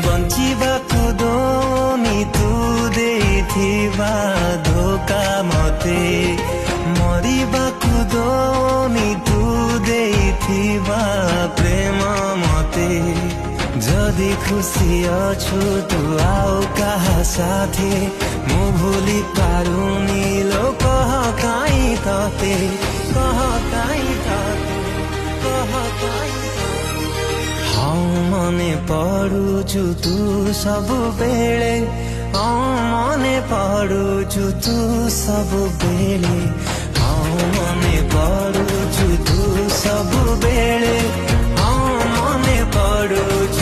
बंचिबाकु दोनी तू देइथिबा धोका मते मरिबाकु दोनी तू देइथिबा प्रेम मते जदि खुशी अछु तू आओ कहा साथे मु भूली पारुनी लो कह काई तते कह काई तते कह काई हाँ मने पड़ुछु तू सब बेले हाँ मने पड़ुछु तू सब बेले हाँ मने पड़ुछु तू सब बेले हाँ मने पड़ुछु